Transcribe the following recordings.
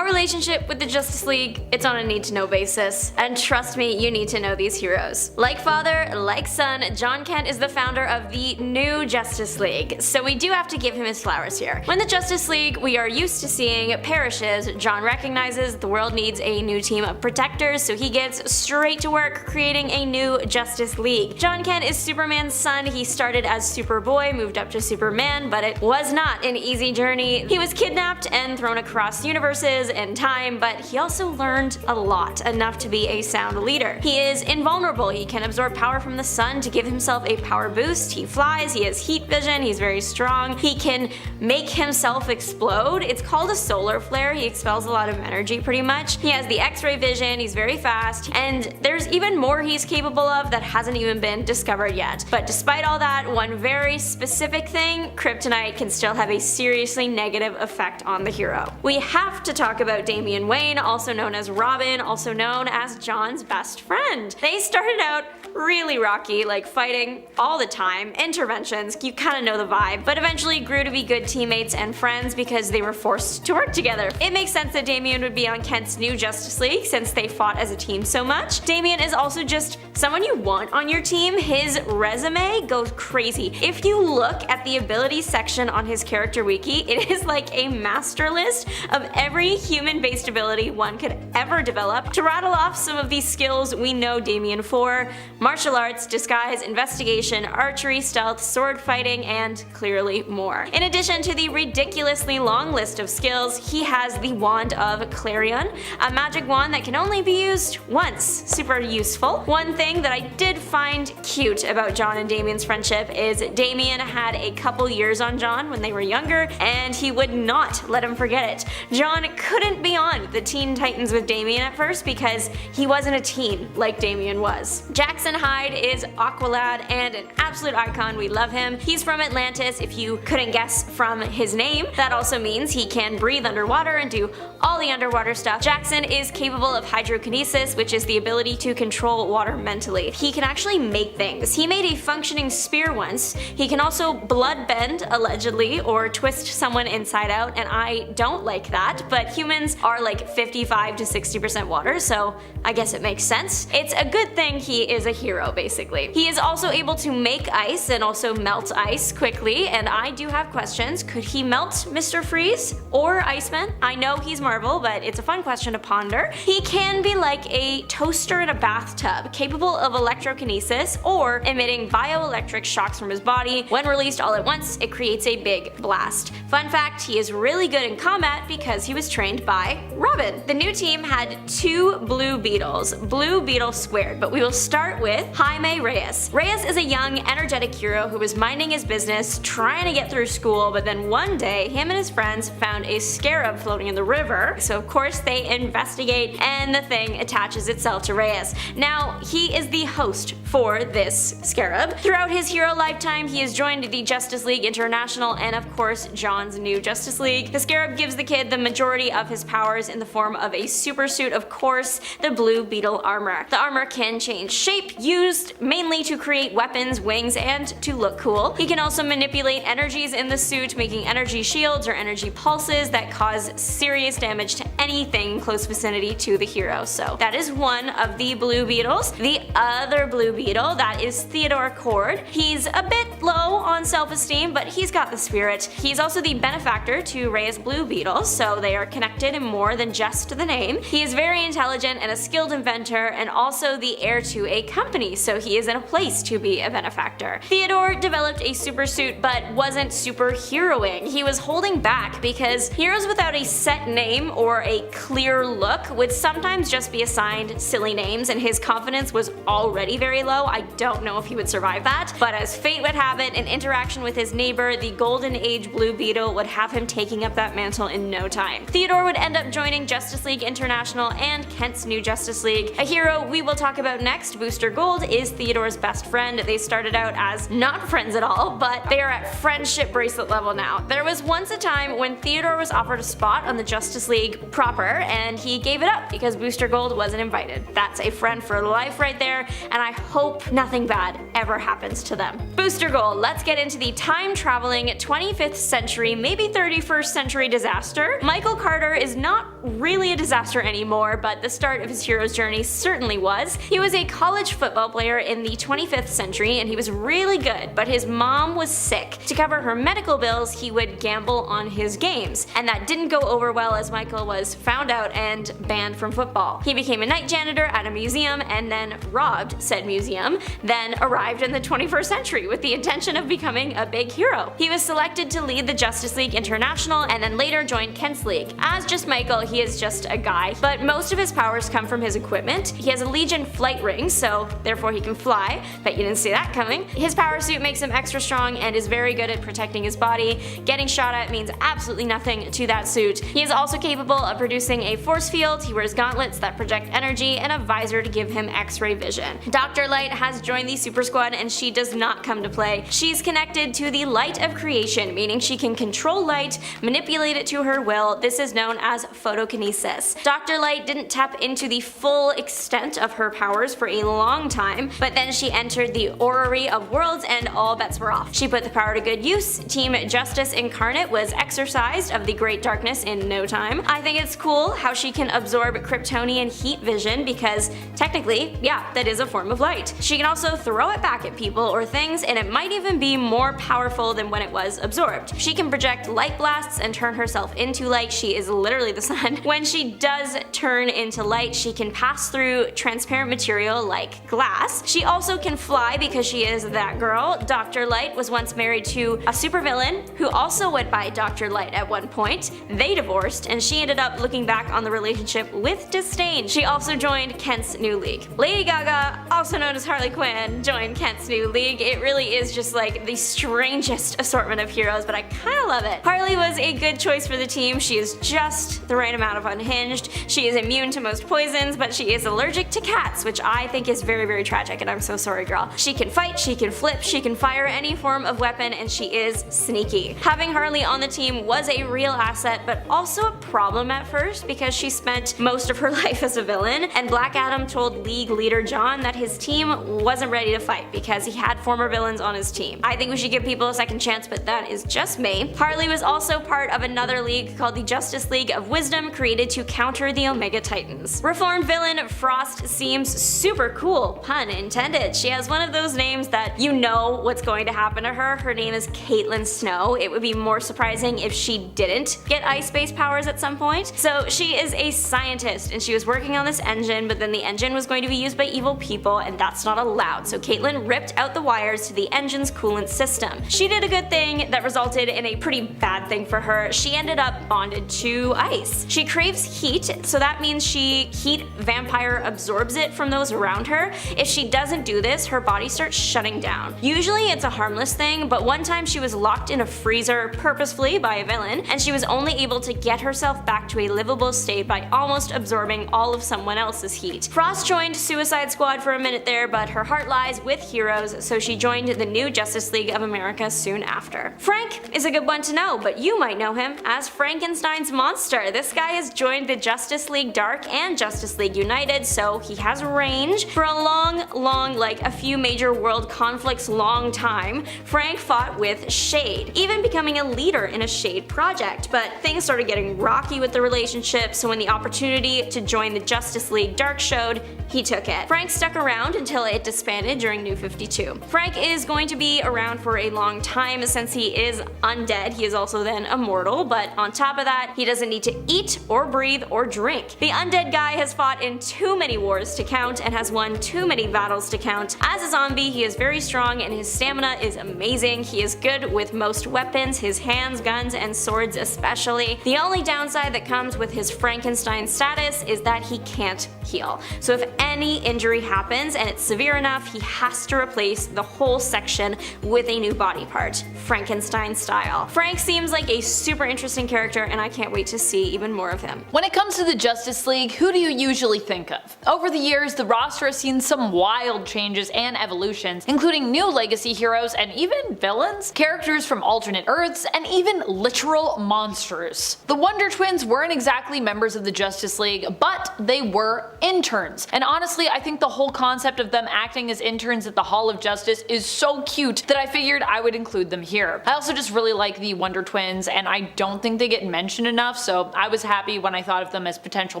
Our relationship with the Justice League, it's on a need-to-know basis. And trust me, you need to know these heroes. Like father, like son, Jon Kent is the founder of the new Justice League, so we do have to give him his flowers here. When the Justice League we are used to seeing perishes, Jon recognizes the world needs a new team of protectors, so he gets straight to work creating a new Justice League. Jon Kent is Superman's son. He started as Superboy, moved up to Superman, but it was not an easy journey. He was kidnapped and thrown across universes and time, but he also learned a lot, enough to be a sound leader. He is invulnerable. He can absorb power from the sun to give himself a power boost. He flies, he has heat vision, he's very strong. He can make himself explode. It's called a solar flare. He expels a lot of energy pretty much. He has the X-ray vision, he's very fast, and there's even more he's capable of that hasn't even been discovered yet. But despite all that, one very specific thing, kryptonite can still have a seriously negative effect on the hero. We have to talk about Damian Wayne, also known as Robin, also known as Jon's best friend. They started out really rocky, like fighting all the time, interventions, you kinda know the vibe, but eventually grew to be good teammates and friends because they were forced to work together. It makes sense that Damian would be on Kent's new Justice League since they fought as a team so much. Damian is also just someone you want on your team. His resume goes crazy. If you look at the abilities section on his character wiki, it is like a master list of every human-based ability one could ever develop. To rattle off some of these skills we know Damian for: martial arts, disguise, investigation, archery, stealth, sword fighting, and clearly more. In addition to the ridiculously long list of skills, he has the Wand of Clarion, a magic wand that can only be used once. Super useful. One thing that I did find cute about Jon and Damian's friendship is Damian had a couple years on Jon when they were younger, and he would not let him forget it. Jon couldn't be on the Teen Titans with Damian at first because he wasn't a teen like Damian was. Jackson Hyde is Aqualad and an absolute icon. We love him. He's from Atlantis, if you couldn't guess from his name. That also means he can breathe underwater and do all the underwater stuff. Jackson is capable of hydrokinesis, which is the ability to control water mentally. He can actually make things. He made a functioning spear once. He can also blood bend, allegedly, or twist someone inside out, and I don't like that, but humans are like 55 to 60% water, so I guess it makes sense. It's a good thing he is a hero, basically. He is also able to make ice and also melt ice quickly, and I do have questions. Could he melt Mr. Freeze or Iceman? I know he's Marvel, but it's a fun question to ponder. He can be like a toaster in a bathtub, capable of electrokinesis or emitting bioelectric shocks from his body. When released all at once, it creates a big blast. Fun fact, he is really good in combat because he was trained by Robin. The new team had 2 Blue Beetles, Blue Beetle squared, but we will start with Jaime Reyes. Reyes is a young, energetic hero who was minding his business, trying to get through school, but then one day, him and his friends found a scarab floating in the river, so of course they investigate, and the thing attaches itself to Reyes. Now, he is the host for this scarab. Throughout his hero lifetime, he has joined the Justice League International and of course Jon's new Justice League. The scarab gives the kid the majority of his powers in the form of a super suit, of course, the Blue Beetle armor. The armor can change shape, used mainly to create weapons, wings, and to look cool. He can also manipulate energies in the suit, making energy shields or energy pulses that cause serious damage to anything in close vicinity to the hero. So that is one of the Blue Beetles. The other Blue Beetle, that is Theodore Cord. He's a bit low on self-esteem, but he's got the spirit. He's also the benefactor to Reyes Blue Beetles, so they are connected in more than just the name. He is very intelligent and a skilled inventor, and also the heir to a company, so he is in a place to be a benefactor. Theodore developed a super suit but wasn't superheroing. He was holding back because heroes without a set name or a clear look would sometimes just be assigned silly names, and his confidence was already very low. I don't know if he would survive that, but as fate would have it, an interaction with his neighbor, the Golden Age Blue Beetle, would have him taking up that mantle in no time. Theodore would end up joining Justice League International and Kent's new Justice League. A hero we will talk about next, Booster Gold, is Theodore's best friend. They started out as not friends at all, but they are at friendship bracelet level now. There was once a time when Theodore was offered a spot on the Justice League proper, and he gave it up because Booster Gold wasn't invited. That's a friend for life right there, and I hope nothing bad ever happens to them. Booster Gold, let's get into the time-traveling 25th century, maybe 31st century disaster. Michael Carter is not really a disaster anymore, but the start of his hero's journey certainly was. He was a college football player in the 25th century and he was really good, but his mom was sick. To cover her medical bills, he would gamble on his games, and that didn't go over well as Michael was found out and banned from football. He became a night janitor at a museum and then robbed said museum, then arrived in the 21st century with the intention of becoming a big hero. He was selected to lead the Justice League International and then later joined Kent's League. As just Michael, he is just a guy, but most of his powers come from his equipment. He has a Legion flight ring, so therefore he can fly. Bet you didn't see that coming. His power suit makes him extra strong and is very good at protecting his body. Getting shot at means absolutely nothing to that suit. He is also capable of producing a force field. He wears gauntlets that project energy and a visor to give him X-ray vision. Dr. Light has joined the Super Squad and she does not come to play. She's connected to the light of creation, meaning she can control light, manipulate it to her will. This is known as photokinesis. Dr. Light didn't tap into the full extent of her powers for a long time, but then she entered the orrery of worlds and all bets were off. She put the power to good use. Team Justice Incarnate was exorcised of the Great Darkness in no time. I think it's cool how she can absorb Kryptonian heat vision because technically, yeah, that is a form of light. She can also throw it back at people or things and it might even be more powerful than when it was absorbed. She can project light blasts and turn herself into light. She is literally the sun. When she does turn into light, she can pass through transparent material like glass. She also can fly because she is that girl. Dr. Light was once married to a supervillain who also went by Dr. Light at one point. They divorced and she ended up looking back on the relationship with disdain. She also joined Kent's new league. Lady Gaga, also known as Harley Quinn, joined Kent's new league. It really is just like the strangest assortment of heroes, but I kinda love it. Harley was a good choice for the team. She is just the right amount of unhinged. She is immune to most poisons, but she is allergic to cats, which I think is very, very tragic, and I'm so sorry, girl. She can fight, she can flip, she can fire any form of weapon, and she is sneaky. Having Harley on the team was a real asset, but also a problem at first because she spent most of her life as a villain, and Black Adam told League leader Jon that his team wasn't ready to fight because he had former villains on his team. I think we should give people a second chance, but that is just me. Harley was also part of another league called the Justice League of Wisdom, created to counter the Omega Titans. Reformed villain Frost seems super cool, pun intended. She has one of those names that you know what's going to happen to her. Her name is Caitlin Snow. It would be more surprising if she didn't get ice-based powers at some point. So she is a scientist and she was working on this engine, but then the engine was going to be used by evil people and that's not allowed. So Caitlin ripped out the wires to the engine's coolant system. She did a good thing that resulted in a pretty bad thing for her. She ended up bonded to ice. She craves heat, so that means heat vampire absorbs it from those around her. If she doesn't do this, her body starts shutting down. Usually it's a harmless thing, but one time she was locked in a freezer purposefully by a villain, and she was only able to get herself back to a livable state by almost absorbing all of someone else's heat. Frost joined Suicide Squad for a minute there, but her heart lies with heroes, so she joined the new Justice League of America soon after. Frank is a good one to know, but you might know him as Frankenstein's monster. This guy has joined the Justice League Dark and Justice League United, so he has range. For a long, like a few major world conflicts long time, Frank fought with Shade, even becoming a leader in a Shade project, but things started getting rocky with the relationship, so when the opportunity to join the Justice League Dark showed, he took it. Frank stuck around until it disbanded during New 52. Frank is going to be around for a long time since he is undead. He is also then immortal, but on top of that, he doesn't need to eat or breathe or drink. The undead guy has fought in too many wars to count and has won too many battles to count. As a zombie, he is very strong and his stamina is amazing. He is good with most weapons, his hands, guns, and swords especially. The only downside that comes with his Frankenstein status is that he can't heal. So if any injury happens and it's severe enough, he has to replace the whole section with a new body part, Frankenstein style. Frank seems like a super interesting character and I can't wait to see even more of him. When it comes to the Justice League, who do you usually think of? Over the years, the roster has seen some wild changes and evolutions, including new legacy heroes and even villains, characters from alternate Earths, and even literal monsters. The Wonder Twins weren't exactly members of the Justice League, but they were interns. And honestly, I think the whole concept of them acting as interns at the Hall of Justice is so cute that I figured I would include them here. I also just really like the Wonder Twins, and I don't think they get mentioned enough, so I was happy when I thought of them as potential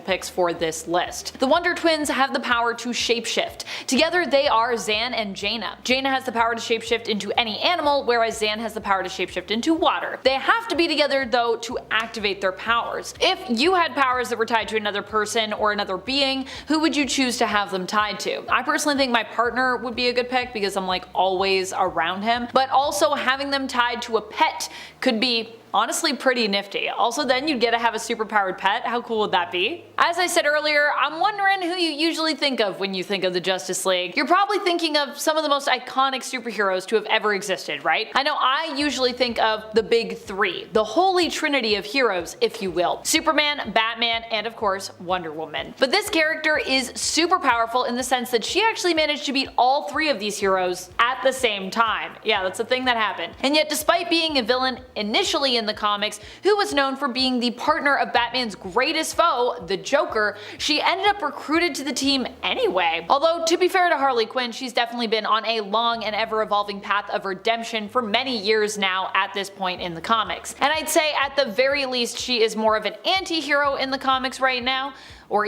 picks for this list. The Wonder Twins have the power to shapeshift. Together they are Zan and Jaina. Jaina has the power to shapeshift into any animal, whereas Zan has the power to shapeshift into water. They have to be together though to activate their powers. If you had powers that were tied to another person or another being, who would you choose to have them tied to? I personally think my partner would be a good pick because I'm like always around him, but also having them tied to a pet could be honestly pretty nifty. Also then you'd get to have a superpowered pet. How cool would that be? As I said earlier, I'm wondering who you usually think of when you think of the Justice League. You're probably thinking of some of the most iconic superheroes to have ever existed, right? I know I usually think of the big three, the holy trinity of heroes, if you will. Superman, Batman, and of course Wonder Woman. But this character is super powerful in the sense that she actually managed to beat all three of these heroes at the same time. Yeah, that's a thing that happened. And yet despite being a villain initially in the comics, who was known for being the partner of Batman's greatest foe, the Joker, she ended up recruited to the team anyway. Although to be fair to Harley Quinn, she's definitely been on a long and ever evolving path of redemption for many years now at this point in the comics. And I'd say at the very least she is more of an anti-hero in the comics right now, or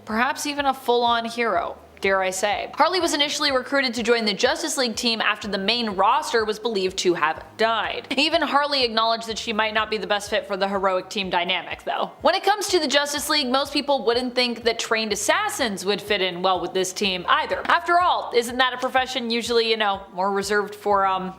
perhaps even a full-on hero, dare I say. Harley was initially recruited to join the Justice League team after the main roster was believed to have died. Even Harley acknowledged that she might not be the best fit for the heroic team dynamic though. When it comes to the Justice League, most people wouldn't think that trained assassins would fit in well with this team either. After all, isn't that a profession usually, more reserved for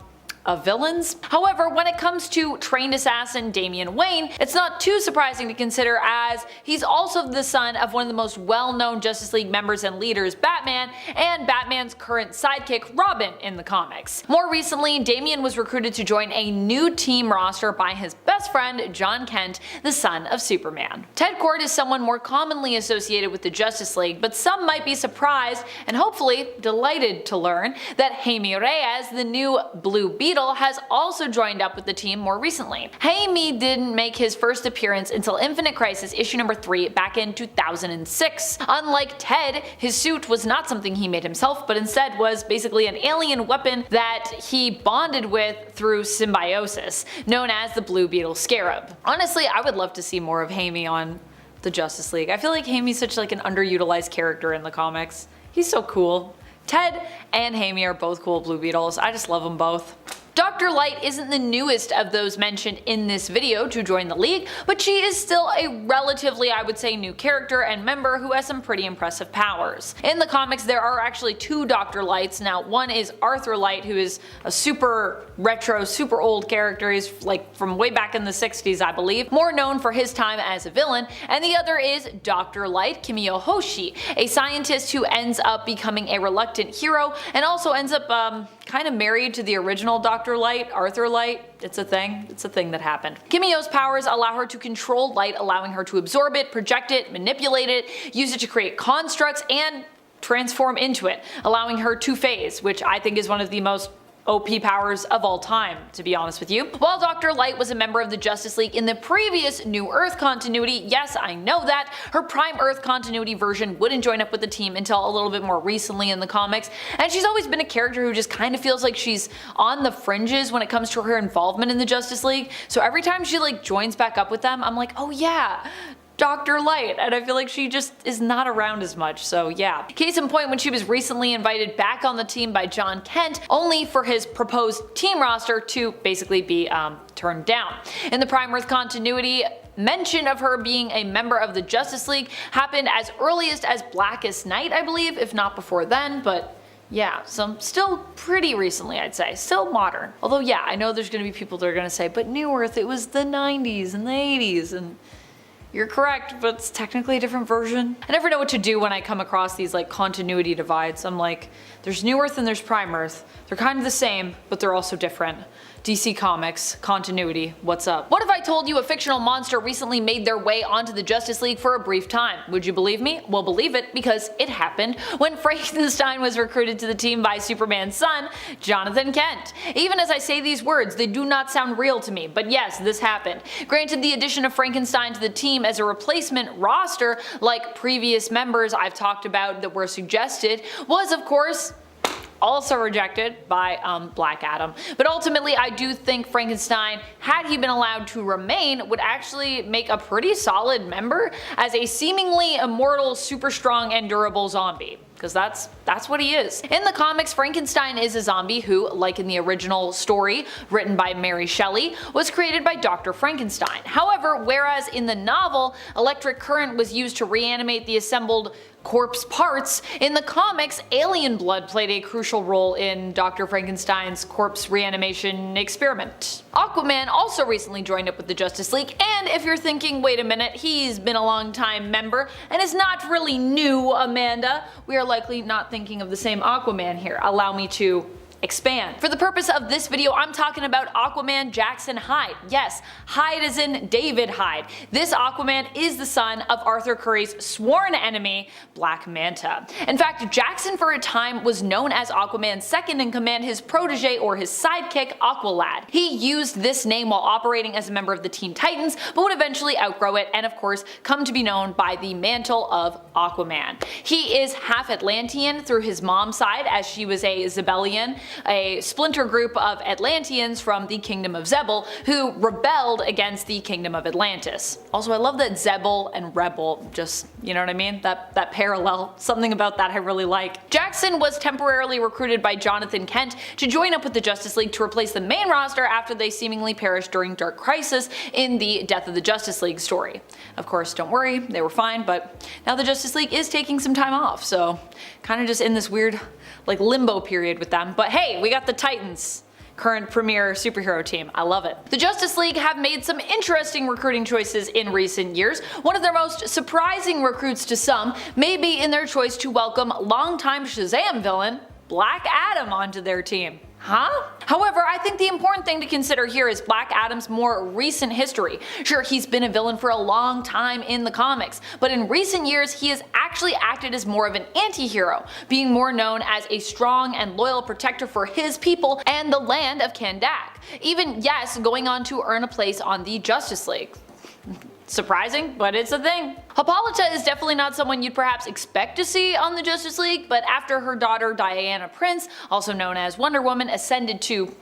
villains? However, when it comes to trained assassin Damian Wayne, it's not too surprising to consider as he's also the son of one of the most well-known Justice League members and leaders, Batman, and Batman's current sidekick, Robin, in the comics. More recently, Damian was recruited to join a new team roster by his best friend, Jon Kent, the son of Superman. Ted Kord is someone more commonly associated with the Justice League, but some might be surprised and hopefully delighted to learn that Jaime Reyes, the new Blue Beetle, has also joined up with the team more recently. Jaime didn't make his first appearance until Infinite Crisis issue number 3 back in 2006. Unlike Ted, his suit was not something he made himself, but instead was basically an alien weapon that he bonded with through symbiosis, known as the Blue Beetle Scarab. Honestly, I would love to see more of Jaime on the Justice League. I feel like Jaime's such an underutilized character in the comics. He's so cool. Ted and Jaime are both cool Blue Beetles. I just love them both. Dr. Light isn't the newest of those mentioned in this video to join the league, but she is still a relatively, I would say, new character and member who has some pretty impressive powers. In the comics there are actually two Dr. Lights. Now one is Arthur Light, who is a super retro, super old character. He's like from way back in the 60s I believe, more known for his time as a villain, and the other is Dr. Light Kimiyohoshi, a scientist who ends up becoming a reluctant hero and also ends up kind of married to the original Dr. Light, Arthur Light. It's a thing. It's a thing that happened. Kimiyo's powers allow her to control light, allowing her to absorb it, project it, manipulate it, use it to create constructs, and transform into it, allowing her to phase, which I think is one of the most OP powers of all time, to be honest with you. While Dr. Light was a member of the Justice League in the previous New Earth continuity, yes, I know that, her Prime Earth continuity version wouldn't join up with the team until a little bit more recently in the comics, and she's always been a character who just kind of feels like she's on the fringes when it comes to her involvement in the Justice League, so every time she joins back up with them, I'm like, oh yeah, Dr. Light, and I feel like she just is not around as much, so yeah. Case in point, when she was recently invited back on the team by Jon Kent, only for his proposed team roster to basically be turned down. In the Prime Earth continuity, mention of her being a member of the Justice League happened as earliest as Blackest Night, I believe, if not before then, but yeah, so still pretty recently I'd say, still modern. Although yeah, I know there's gonna be people that are gonna say, but New Earth, it was the 90s and the 80s, and you're correct, but it's technically a different version. I never know what to do when I come across these continuity divides. I'm like, there's New Earth and there's Prime Earth. They're kind of the same, but they're also different. DC Comics, continuity, what's up? What if I told you a fictional monster recently made their way onto the Justice League for a brief time? Would you believe me? Well, believe it, because it happened when Frankenstein was recruited to the team by Superman's son, Jonathan Kent. Even as I say these words, they do not sound real to me, but yes, this happened. Granted, the addition of Frankenstein to the team as a replacement roster, like previous members I've talked about that were suggested, was of course also rejected by Black Adam. But ultimately, I do think Frankenstein, had he been allowed to remain, would actually make a pretty solid member as a seemingly immortal, super strong, and durable zombie. Because that's what he is. In the comics, Frankenstein is a zombie who, like in the original story written by Mary Shelley, was created by Dr. Frankenstein. However, whereas in the novel, electric current was used to reanimate the assembled corpse parts, in the comics, alien blood played a crucial role in Dr. Frankenstein's corpse reanimation experiment. Aquaman also recently joined up with the Justice League, and if you're thinking, wait a minute, he's been a long time member and is not really new, Amanda, we are likely not thinking of the same Aquaman here. Allow me to expand. For the purpose of this video, I'm talking about Aquaman Jackson Hyde. Yes, Hyde as in David Hyde. This Aquaman is the son of Arthur Curry's sworn enemy, Black Manta. In fact, Jackson for a time was known as Aquaman's second in command, his protege or his sidekick, Aqualad. He used this name while operating as a member of the Teen Titans, but would eventually outgrow it and of course come to be known by the mantle of Aquaman. He is half Atlantean through his mom's side, as she was a Zebellian, a splinter group of Atlanteans from the Kingdom of Zebel who rebelled against the Kingdom of Atlantis. Also, I love that Zebel and Rebel, just, you know what I mean? That parallel, something about that I really like. Jackson was temporarily recruited by Jonathan Kent to join up with the Justice League to replace the main roster after they seemingly perished during Dark Crisis in the Death of the Justice League story. Of course, don't worry, they were fine, but now the Justice League is taking some time off, so kind of just in this weird like limbo period with them. But hey, we got the Titans, current premier superhero team. I love it. The Justice League have made some interesting recruiting choices in recent years. One of their most surprising recruits to some may be in their choice to welcome longtime Shazam villain Black Adam onto their team. Huh? However, I think the important thing to consider here is Black Adam's more recent history. Sure, he's been a villain for a long time in the comics, but in recent years he has actually acted as more of an anti-hero, being more known as a strong and loyal protector for his people and the land of Kandak. Even, yes, going on to earn a place on the Justice League. Surprising, but it's a thing. Hippolyta is definitely not someone you'd perhaps expect to see on the Justice League, but after her daughter Diana Prince, also known as Wonder Woman, ascended to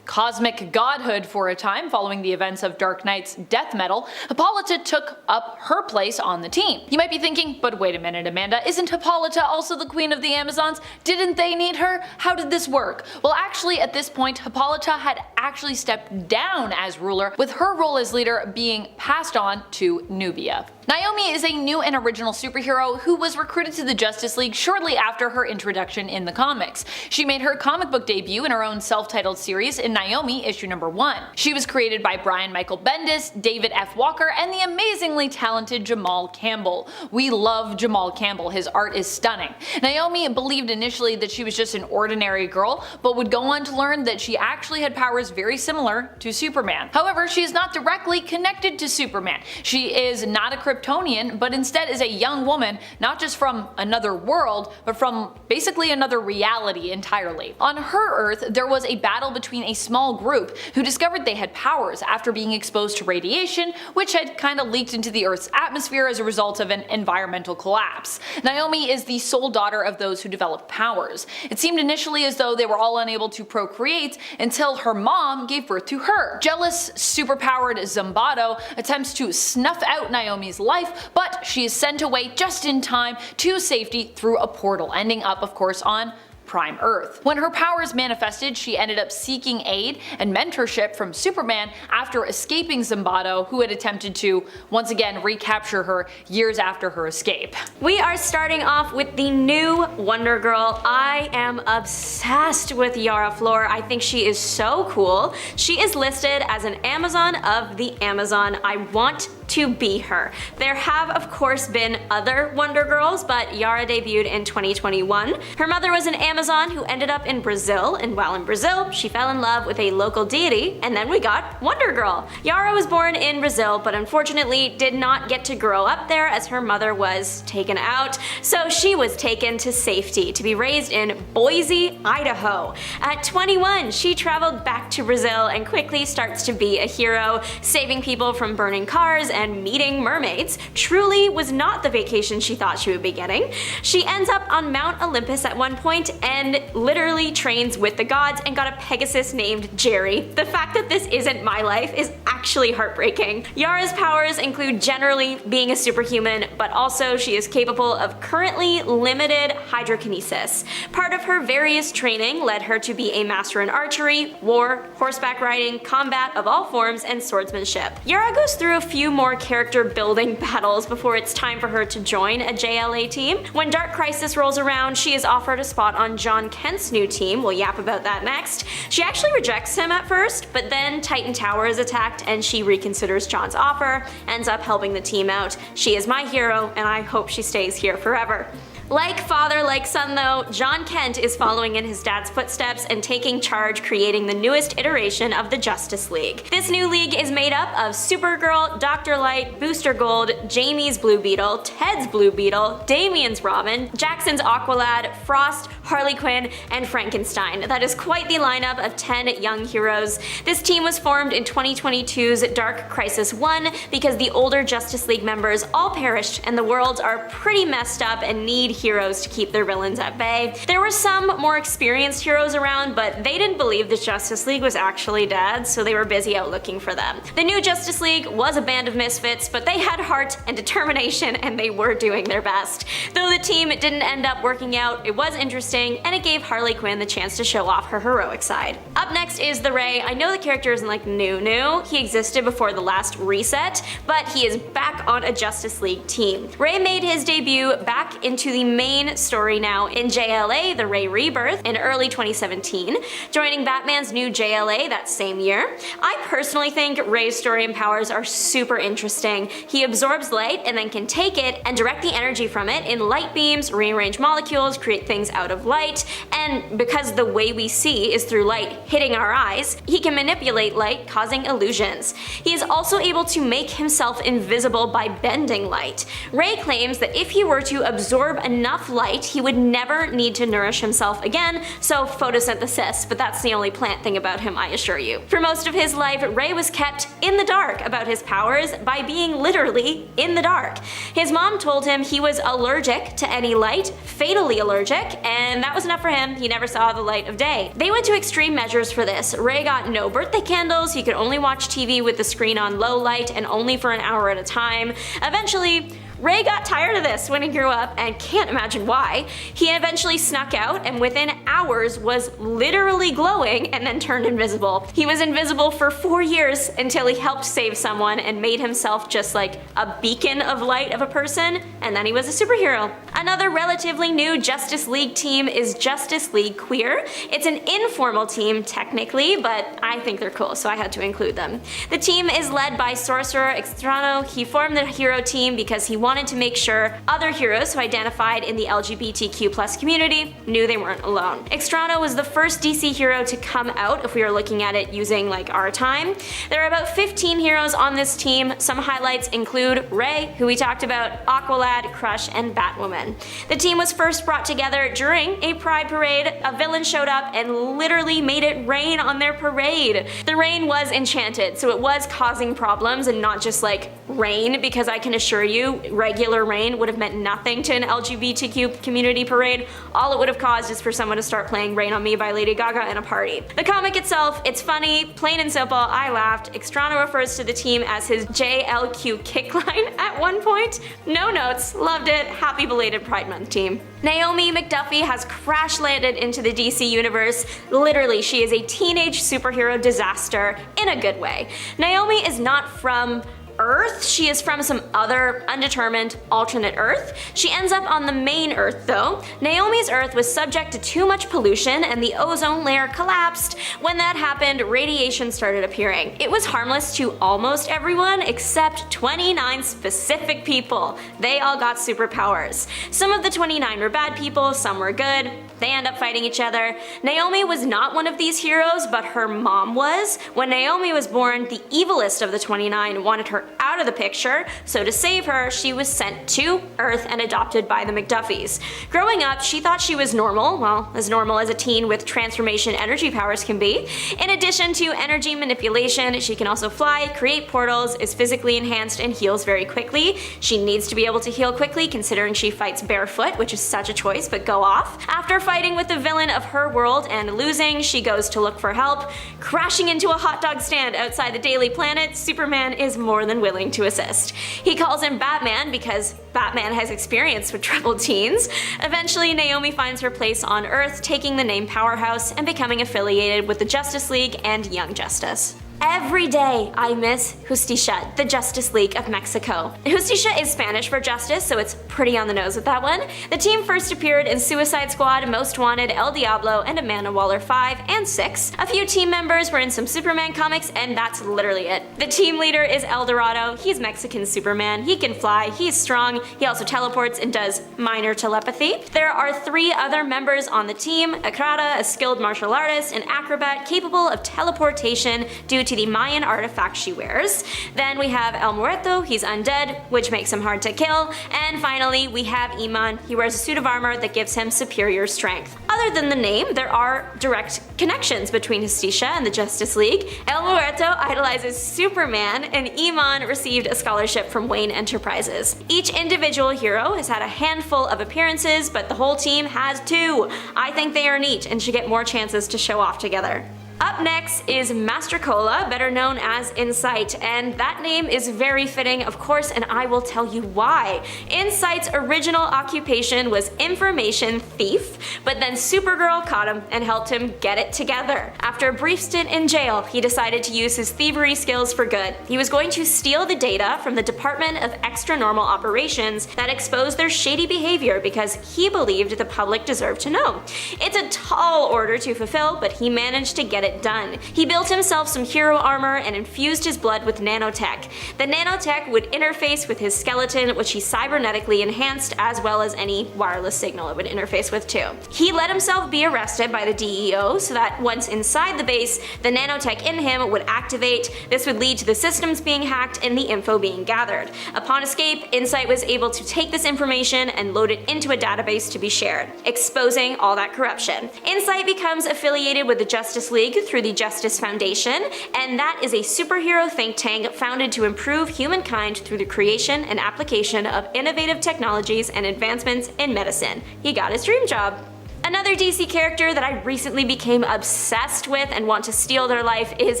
cosmic godhood for a time following the events of Dark Knight's death metal, Hippolyta took up her place on the team. You might be thinking, but wait a minute, Amanda, isn't Hippolyta also the queen of the Amazons? Didn't they need her? How did this work? Well, actually at this point, Hippolyta had actually stepped down as ruler, with her role as leader being passed on to Nubia. Naomi is a new and original superhero who was recruited to the Justice League shortly after her introduction in the comics. She made her comic book debut in her own self-titled series in Naomi issue number 1. She was created by Brian Michael Bendis, David F. Walker, and the amazingly talented Jamal Campbell. We love Jamal Campbell, his art is stunning. Naomi believed initially that she was just an ordinary girl, but would go on to learn that she actually had powers very similar to Superman. However, she is not directly connected to Superman. She is not a Kryptonian, but instead is a young woman, not just from another world, but from basically another reality entirely. On her Earth, there was a battle between a small group who discovered they had powers after being exposed to radiation, which had kind of leaked into the Earth's atmosphere as a result of an environmental collapse. Naomi is the sole daughter of those who developed powers. It seemed initially as though they were all unable to procreate until her mom gave birth to her. Jealous, superpowered Zambado attempts to snuff out Naomi's life, but she is sent away just in time to safety through a portal, ending up of course on Prime Earth. When her powers manifested, she ended up seeking aid and mentorship from Superman after escaping Zambado, who had attempted to once again recapture her years after her escape. We are starting off with the new Wonder Girl. I am obsessed with Yara Flor. I think she is so cool. She is listed as an Amazon of the Amazon. I want to be her. There have of course been other Wonder Girls, but Yara debuted in 2021. Her mother was an Amazon who ended up in Brazil, and while in Brazil, she fell in love with a local deity, and then we got Wonder Girl. Yara was born in Brazil, but unfortunately did not get to grow up there as her mother was taken out, so she was taken to safety to be raised in Boise, Idaho. At 21, she traveled back to Brazil and quickly starts to be a hero, saving people from burning cars and meeting mermaids truly was not the vacation she thought she would be getting. She ends up on Mount Olympus at one point and literally trains with the gods and got a Pegasus named Jerry. The fact that this isn't my life is actually heartbreaking. Yara's powers include generally being a superhuman, but also she is capable of currently limited hydrokinesis. Part of her various training led her to be a master in archery, war, horseback riding, combat of all forms, and swordsmanship. Yara goes through a few more character building battles before it's time for her to join a JLA team. When Dark Crisis rolls around, she is offered a spot on Jon Kent's new team. We'll yap about that next. She actually rejects him at first, but then Titan Tower is attacked and she reconsiders Jon's offer, ends up helping the team out. She is my hero, and I hope she stays here forever. Like father, like son though, Jon Kent is following in his dad's footsteps and taking charge creating the newest iteration of the Justice League. This new league is made up of Supergirl, Dr. Light, Booster Gold, Jamie's Blue Beetle, Ted's Blue Beetle, Damian's Robin, Jackson's Aqualad, Frost, Harley Quinn, and Frankenstein. That is quite the lineup of 10 young heroes. This team was formed in 2022's Dark Crisis 1 because the older Justice League members all perished and the worlds are pretty messed up and need heroes to keep their villains at bay. There were some more experienced heroes around, but they didn't believe the Justice League was actually dead, so they were busy out looking for them. The new Justice League was a band of misfits, but they had heart and determination and they were doing their best. Though the team didn't end up working out, it was interesting and it gave Harley Quinn the chance to show off her heroic side. Up next is the Ray. I know the character isn't like new. He existed before the last reset, but he is back on a Justice League team. Ray made his debut back into the main story now in JLA, The Ray Rebirth, in early 2017, joining Batman's new JLA that same year. I personally think Ray's story and powers are super interesting. He absorbs light and then can take it and direct the energy from it in light beams, rearrange molecules, create things out of light, and because the way we see is through light hitting our eyes, he can manipulate light, causing illusions. He is also able to make himself invisible by bending light. Ray claims that if he were to absorb enough light, he would never need to nourish himself again, so photosynthesis, but that's the only plant thing about him, I assure you. For most of his life, Ray was kept in the dark about his powers by being literally in the dark. His mom told him he was allergic to any light, fatally allergic, and that was enough for him. He never saw the light of day. They went to extreme measures for this. Ray got no birthday candles, he could only watch TV with the screen on low light and only for an hour at a time. Eventually, Ray got tired of this when he grew up and can't imagine why. He eventually snuck out and within hours was literally glowing and then turned invisible. He was invisible for 4 years until he helped save someone and made himself just like a beacon of light of a person, and then he was a superhero. Another relatively new Justice League team is Justice League Queer. It's an informal team technically, but I think they're cool, so I had to include them. The team is led by Sorcerer Extrano. He formed the hero team because he wanted to make sure other heroes who identified in the LGBTQ+ community knew they weren't alone. Extrano was the first DC hero to come out if we were looking at it using like our time. There are about 15 heroes on this team. Some highlights include Ray, who we talked about, Aqualad, Crush, and Batwoman. The team was first brought together during a pride parade. A villain showed up and literally made it rain on their parade. The rain was enchanted, so it was causing problems and not just like rain, because I can assure you regular rain would have meant nothing to an LGBTQ community parade. All it would have caused is for someone to start playing Rain on Me by Lady Gaga in a party. The comic itself, it's funny, plain and simple, I laughed. Extrano refers to the team as his JLQ kickline at one point. No notes, loved it, happy belated Pride Month team. Naomi McDuffie has crash landed into the DC universe. Literally, she is a teenage superhero disaster in a good way. Naomi is not from Earth. She is from some other undetermined alternate Earth. She ends up on the main Earth though. Naomi's Earth was subject to too much pollution and the ozone layer collapsed. When that happened, radiation started appearing. It was harmless to almost everyone except 29 specific people. They all got superpowers. Some of the 29 were bad people, some were good. They end up fighting each other. Naomi was not one of these heroes, but her mom was. When Naomi was born, the evilest of the 29 wanted her out of the picture, so to save her, she was sent to Earth and adopted by the McDuffies. Growing up, she thought she was normal, well, as normal as a teen with transformation energy powers can be. In addition to energy manipulation, she can also fly, create portals, is physically enhanced, and heals very quickly. She needs to be able to heal quickly considering she fights barefoot, which is such a choice, but go off. After fighting with the villain of her world and losing, she goes to look for help. Crashing into a hot dog stand outside the Daily Planet, Superman is more than willing to assist. He calls him Batman because Batman has experience with troubled teens. Eventually, Naomi finds her place on Earth, taking the name Powerhouse and becoming affiliated with the Justice League and Young Justice. Every day I miss Justicia, the Justice League of Mexico. Justicia is Spanish for justice, so it's pretty on the nose with that one. The team first appeared in Suicide Squad, Most Wanted, El Diablo, and Amanda Waller 5 and 6. A few team members were in some Superman comics, and that's literally it. The team leader is El Dorado. He's Mexican Superman. He can fly, he's strong, he also teleports and does minor telepathy. There are 3 other members on the team: Akrada, a skilled martial artist, an acrobat capable of teleportation due to the Mayan artifact she wears. Then we have El Muerto, he's undead, which makes him hard to kill. And finally, we have Iman. He wears a suit of armor that gives him superior strength. Other than the name, there are direct connections between Justicia and the Justice League. El Muerto idolizes Superman, and Iman received a scholarship from Wayne Enterprises. Each individual hero has had a handful of appearances, but the whole team has 2. I think they are neat and should get more chances to show off together. Up next is Master Cola, better known as Insight, and that name is very fitting, of course, and I will tell you why. Insight's original occupation was information thief, but then Supergirl caught him and helped him get it together. After a brief stint in jail, he decided to use his thievery skills for good. He was going to steal the data from the Department of Extra Normal Operations that exposed their shady behavior because he believed the public deserved to know. It's a tall order to fulfill, but he managed to get it done. He built himself some hero armor and infused his blood with nanotech. The nanotech would interface with his skeleton, which he cybernetically enhanced, as well as any wireless signal it would interface with too. He let himself be arrested by the DEO so that once inside the base, the nanotech in him would activate. This would lead to the systems being hacked and the info being gathered. Upon escape, Insight was able to take this information and load it into a database to be shared, exposing all that corruption. Insight becomes affiliated with the Justice League through the Justice Foundation, and that is a superhero think tank founded to improve humankind through the creation and application of innovative technologies and advancements in medicine. He got his dream job. Another DC character that I recently became obsessed with and want to steal their life is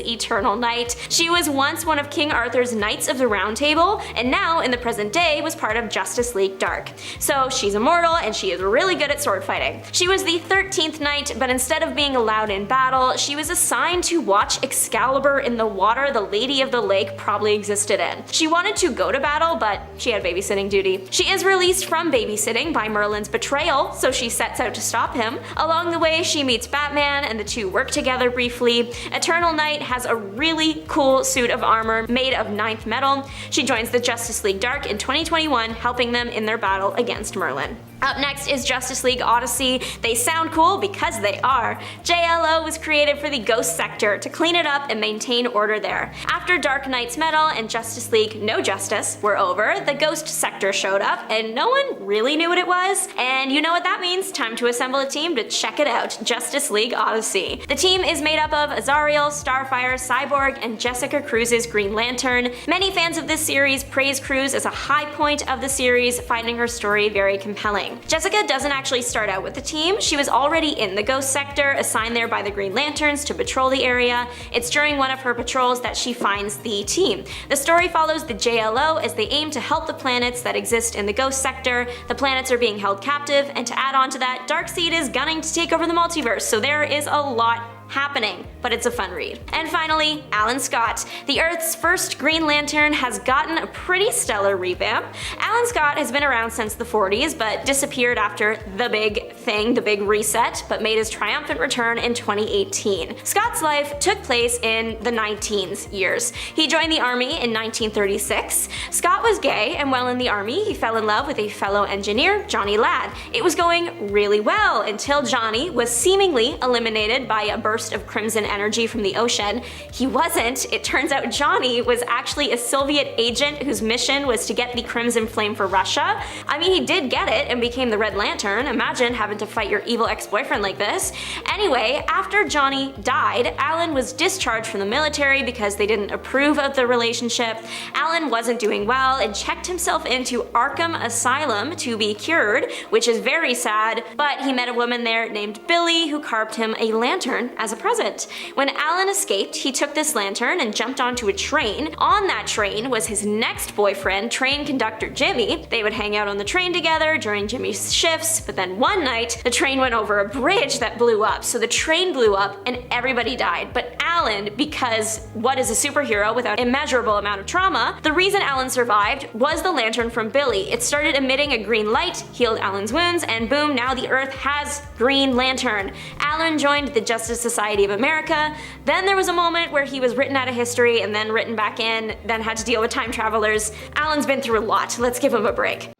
Eternal Knight. She was once one of King Arthur's Knights of the Round Table, and now in the present day was part of Justice League Dark. So she's immortal and she is really good at sword fighting. She was the 13th Knight, but instead of being allowed in battle, she was assigned to watch Excalibur in the water the Lady of the Lake probably existed in. She wanted to go to battle, but she had babysitting duty. She is released from babysitting by Merlin's betrayal, so she sets out to stop him. Along the way, she meets Batman and the two work together briefly. Eternal Knight has a really cool suit of armor made of 9th metal. She joins the Justice League Dark in 2021, helping them in their battle against Merlin. Up next is Justice League Odyssey. They sound cool because they are. JLO was created for the Ghost Sector to clean it up and maintain order there. After Dark Knight's Metal and Justice League No Justice were over, the Ghost Sector showed up and no one really knew what it was. And you know what that means? Time to assemble a team to check it out. Justice League Odyssey. The team is made up of Azariel, Starfire, Cyborg, and Jessica Cruz's Green Lantern. Many fans of this series praise Cruz as a high point of the series, finding her story very compelling. Jessica doesn't actually start out with the team. She was already in the Ghost Sector, assigned there by the Green Lanterns to patrol the area. It's during one of her patrols that she finds the team. The story follows the JLO as they aim to help the planets that exist in the Ghost Sector. The planets are being held captive, and to add on to that, Darkseid is gunning to take over the multiverse, so there is a lot happening, but it's a fun read. And finally, Alan Scott. The Earth's first Green Lantern has gotten a pretty stellar revamp. Alan Scott has been around since the 40s, but disappeared after the big thing, the big reset, but made his triumphant return in 2018. Scott's life took place in the 19 years. He joined the army in 1936. Scott was gay, and while in the army, he fell in love with a fellow engineer, Johnny Ladd. It was going really well until Johnny was seemingly eliminated by a burst of crimson energy from the ocean. He wasn't. It turns out Johnny was actually a Soviet agent whose mission was to get the Crimson Flame for Russia. I mean, he did get it and became the Red Lantern. Imagine having to fight your evil ex-boyfriend like this. Anyway, after Johnny died, Alan was discharged from the military because they didn't approve of the relationship. Alan wasn't doing well and checked himself into Arkham Asylum to be cured, which is very sad, but he met a woman there named Billy who carved him a lantern as a present. When Alan escaped, he took this lantern and jumped onto a train. On that train was his next boyfriend, train conductor Jimmy. They would hang out on the train together during Jimmy's shifts, but then one night, the train went over a bridge that blew up. So the train blew up and everybody died. But Alan, because what is a superhero without immeasurable amount of trauma, the reason Alan survived was the lantern from Billy. It started emitting a green light, healed Alan's wounds, and boom, now the Earth has Green Lantern. Alan joined the Justice Society of America. Then there was a moment where he was written out of history and then written back in, then had to deal with time travelers. Alan's been through a lot. Let's give him a break.